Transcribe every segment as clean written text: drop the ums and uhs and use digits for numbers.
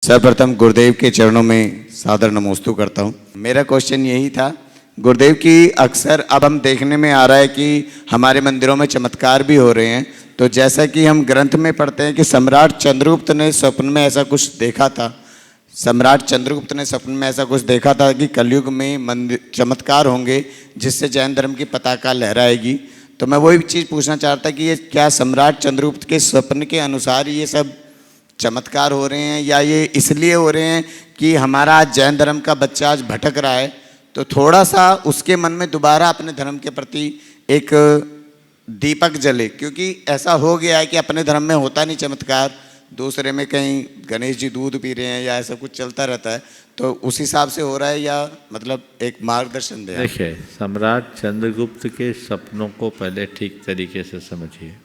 सर्वप्रथम गुरुदेव के चरणों में सादर नमोस्तु करता हूँ। मेरा क्वेश्चन यही था गुरुदेव की, अक्सर अब हम देखने में आ रहा है कि हमारे मंदिरों में चमत्कार भी हो रहे हैं। तो जैसा कि हम ग्रंथ में पढ़ते हैं कि सम्राट चंद्रगुप्त ने स्वप्न में ऐसा कुछ देखा था, सम्राट चंद्रगुप्त ने स्वप्न में ऐसा कुछ देखा था कि कलयुग में मंदिर चमत्कार होंगे जिससे जैन धर्म की पताका लहराएगी। तो मैं वही चीज़ पूछना चाहता कि ये क्या सम्राट चंद्रगुप्त के स्वप्न के अनुसार ये सब चमत्कार हो रहे हैं, या ये इसलिए हो रहे हैं कि हमारा आज जैन धर्म का बच्चा आज भटक रहा है तो थोड़ा सा उसके मन में दोबारा अपने धर्म के प्रति एक दीपक जले, क्योंकि ऐसा हो गया है कि अपने धर्म में होता नहीं चमत्कार, दूसरे में कहीं गणेश जी दूध पी रहे हैं या ऐसा कुछ चलता रहता है, तो उस हिसाब से हो रहा है या मतलब एक मार्गदर्शन दें। देखिए, सम्राट चंद्रगुप्त के सपनों को पहले ठीक तरीके से समझिए।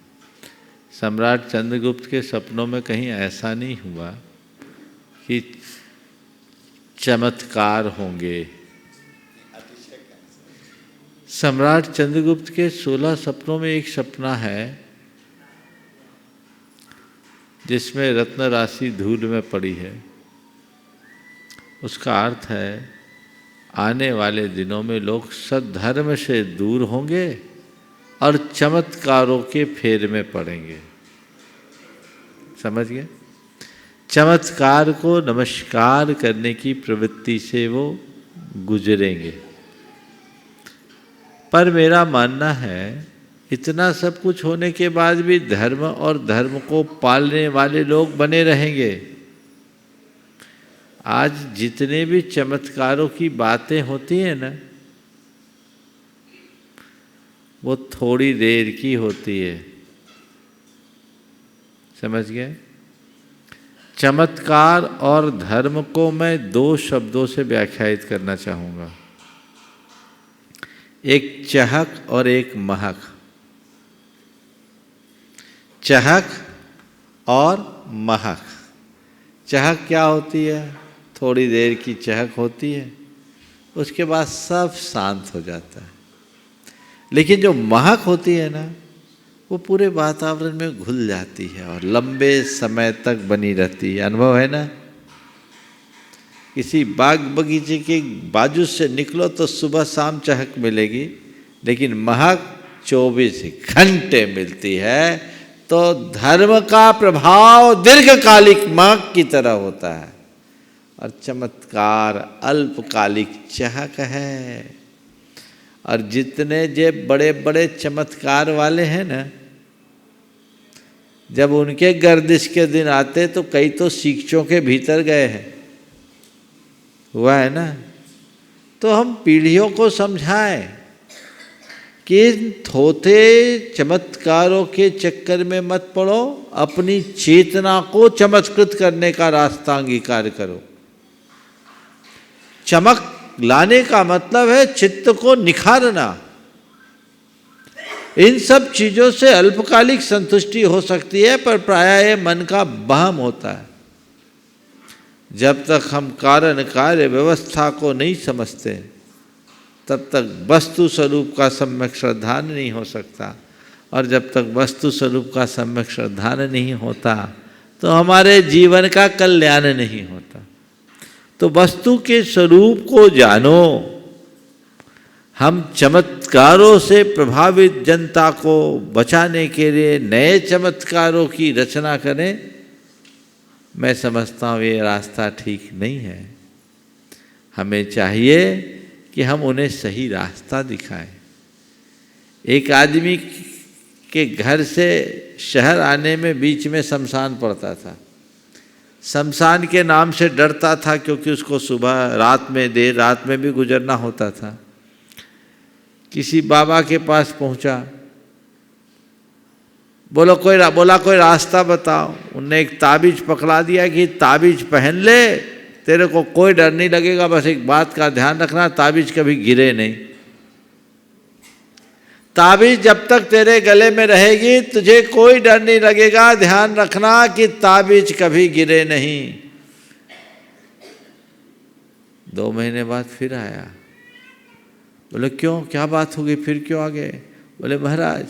सम्राट चंद्रगुप्त के सपनों में कहीं ऐसा नहीं हुआ कि चमत्कार होंगे। सम्राट चंद्रगुप्त के 16 सपनों में एक सपना है जिसमें रत्न राशि धूल में पड़ी है। उसका अर्थ है आने वाले दिनों में लोग सद्धर्म से दूर होंगे और चमत्कारों के फेर में पड़ेंगे। समझ गए? चमत्कार को नमस्कार करने की प्रवृत्ति से वो गुजरेंगे। पर मेरा मानना है इतना सब कुछ होने के बाद भी धर्म और धर्म को पालने वाले लोग बने रहेंगे। आज जितने भी चमत्कारों की बातें होती हैं ना, वो थोड़ी देर की होती है। समझ गए? चमत्कार और धर्म को मैं 2 शब्दों से व्याख्यायित करना चाहूँगा, एक चहक और एक महक। चहक और महक। चहक क्या होती है? थोड़ी देर की चहक होती है, उसके बाद सब शांत हो जाता है। लेकिन जो महक होती है ना, वो पूरे वातावरण में घुल जाती है और लंबे समय तक बनी रहती है। अनुभव है ना? किसी बाग बगीचे के बाजू से निकलो तो सुबह शाम चहक मिलेगी, लेकिन महक 24 घंटे मिलती है। तो धर्म का प्रभाव दीर्घकालिक महक की तरह होता है और चमत्कार अल्पकालिक चहक है। और जितने जे बड़े बड़े चमत्कार वाले हैं ना, जब उनके गर्दिश के दिन आते तो कई तो सीखचों के भीतर गए हैं। हुआ है ना? तो हम पीढ़ियों को समझाएं कि थोथे चमत्कारों के चक्कर में मत पड़ो, अपनी चेतना को चमत्कृत करने का रास्ता अंगीकार करो। चमक लाने का मतलब है चित्त को निखारना। इन सब चीजों से अल्पकालिक संतुष्टि हो सकती है, पर प्रायः ये मन का वहम होता है। जब तक हम कारण कार्य व्यवस्था को नहीं समझते तब तक वस्तु स्वरूप का सम्यक श्रद्धान नहीं हो सकता, और जब तक वस्तु स्वरूप का सम्यक श्रद्धान नहीं होता तो हमारे जीवन का कल्याण नहीं होता। तो वस्तु के स्वरूप को जानो। हम चमत्कारों से प्रभावित जनता को बचाने के लिए नए चमत्कारों की रचना करें, मैं समझता हूँ ये रास्ता ठीक नहीं है। हमें चाहिए कि हम उन्हें सही रास्ता दिखाएं। एक आदमी के घर से शहर आने में बीच में शमशान पड़ता था। शमशान के नाम से डरता था क्योंकि उसको सुबह रात में देर रात में भी गुजरना होता था। किसी बाबा के पास पहुंचा, बोला कोई रास्ता बताओ। उनने एक ताबीज पकड़ा दिया कि ताबीज पहन ले, तेरे को कोई डर नहीं लगेगा, बस एक बात का ध्यान रखना, ताबीज कभी गिरे नहीं। ताबीज जब तक तेरे गले में रहेगी तुझे कोई डर नहीं लगेगा, ध्यान रखना कि ताबीज कभी गिरे नहीं। 2 महीने बाद फिर आया। बोले क्यों, क्या बात हो गई, फिर क्यों आ गए? बोले महाराज,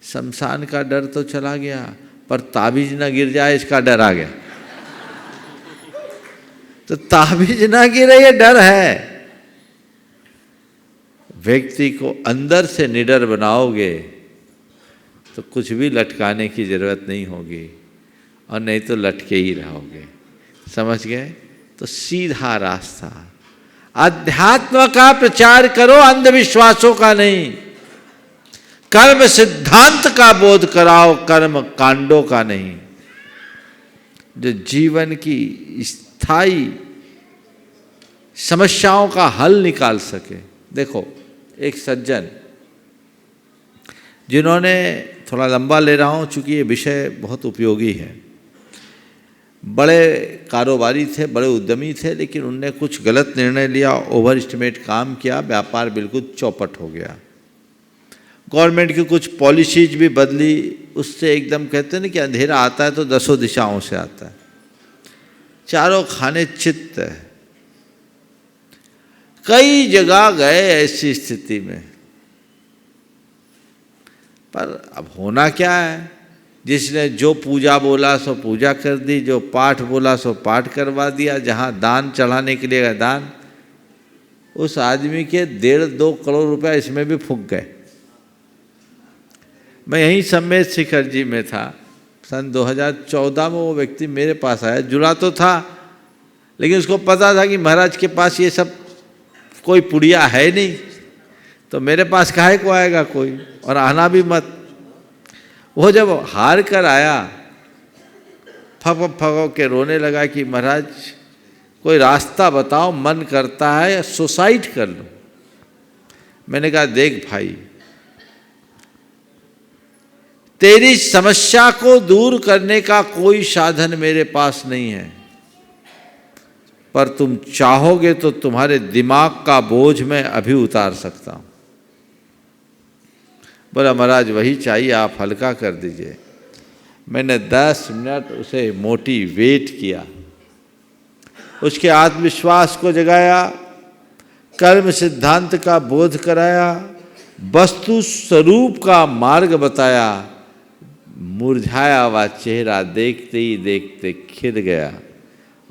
शमशान का डर तो चला गया पर ताबीज न गिर जाए इसका डर आ गया। तो ताबीज ना गिरे ये डर है। व्यक्ति को अंदर से निडर बनाओगे तो कुछ भी लटकाने की जरूरत नहीं होगी, और नहीं तो लटके ही रहोगे। समझ गए? तो सीधा रास्ता, अध्यात्म का प्रचार करो, अंधविश्वासों का नहीं। कर्म सिद्धांत का बोध कराओ, कर्म कांडों का नहीं, जो जीवन की स्थायी समस्याओं का हल निकाल सके। देखो, एक सज्जन जिन्होंने, थोड़ा लंबा ले रहा हूँ चूँकि ये विषय बहुत उपयोगी है, बड़े कारोबारी थे, बड़े उद्यमी थे, लेकिन उनने कुछ गलत निर्णय लिया, ओवर एस्टिमेट काम किया, व्यापार बिल्कुल चौपट हो गया। गवर्नमेंट की कुछ पॉलिसीज भी बदली, उससे एकदम कहते हैं ना कि अंधेरा आता है तो 10 दिशाओं से आता है, चारों खाने चित्त है। कई जगह गए ऐसी स्थिति में, पर अब होना क्या है, जिसने जो पूजा बोला सो पूजा कर दी, जो पाठ बोला सो पाठ करवा दिया, जहाँ दान चढ़ाने के लिए गया दान। उस आदमी के 1.5-2 करोड़ रुपया इसमें भी फूंक गए। मैं यहीं सम्मेद शिखर जी में था, सन 2014 में वो व्यक्ति मेरे पास आया, जुड़ा तो था, लेकिन उसको पता था कि महाराज के पास ये सब कोई पुड़िया है नहीं, तो मेरे पास काहे को आएगा कोई, और आना भी मत। वो जब हार कर आया, फक के रोने लगा कि महाराज कोई रास्ता बताओ, मन करता है सुसाइड कर लो। मैंने कहा, देख भाई, तेरी समस्या को दूर करने का कोई साधन मेरे पास नहीं है, पर तुम चाहोगे तो तुम्हारे दिमाग का बोझ मैं अभी उतार सकता हूं। बोला, महाराज वही चाहिए, आप हल्का कर दीजिए। मैंने 10 मिनट उसे मोटिवेट किया, उसके आत्मविश्वास को जगाया, कर्म सिद्धांत का बोध कराया, वस्तु स्वरूप का मार्ग बताया। मुरझाया हुआ चेहरा देखते ही देखते खिल गया,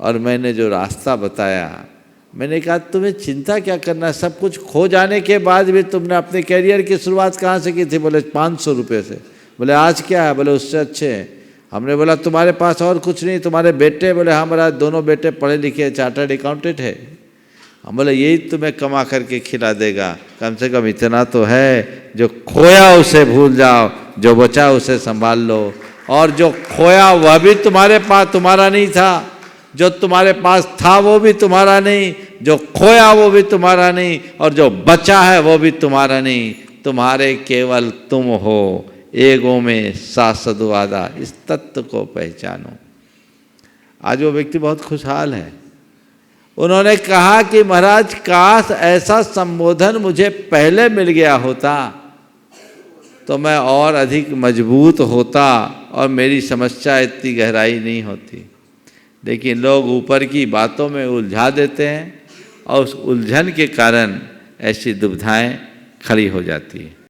और मैंने जो रास्ता बताया, मैंने कहा, तुम्हें चिंता क्या करना है, सब कुछ खो जाने के बाद भी तुमने अपने कैरियर की शुरुआत कहाँ से की थी? बोले 500 रुपये से। बोले आज क्या है? बोले उससे अच्छे हैं। हमने बोला तुम्हारे पास और कुछ नहीं, तुम्हारे बेटे? बोले हाँ महाराज, दोनों बेटे पढ़े लिखे, चार्टर्ड अकाउंटेंट है। हम बोले यही तुम्हें कमा करके खिला देगा, कम से कम इतना तो है, जो खोया उसे भूल जाओ, जो बचा उसे संभाल लो। और जो खोया वह भी तुम्हारे पास तुम्हारा नहीं था, जो तुम्हारे पास था वो भी तुम्हारा नहीं, जो खोया वो भी तुम्हारा नहीं, और जो बचा है वो भी तुम्हारा नहीं। तुम्हारे केवल तुम हो, एगो में सासदवादा। इस तत्व को पहचानो। आज वो व्यक्ति बहुत खुशहाल है। उन्होंने कहा कि महाराज काश ऐसा संबोधन मुझे पहले मिल गया होता तो मैं और अधिक मजबूत होता और मेरी समस्या इतनी गहराई नहीं होती। लेकिन लोग ऊपर की बातों में उलझा देते हैं और उस उलझन के कारण ऐसी दुविधाएं खड़ी हो जाती हैं।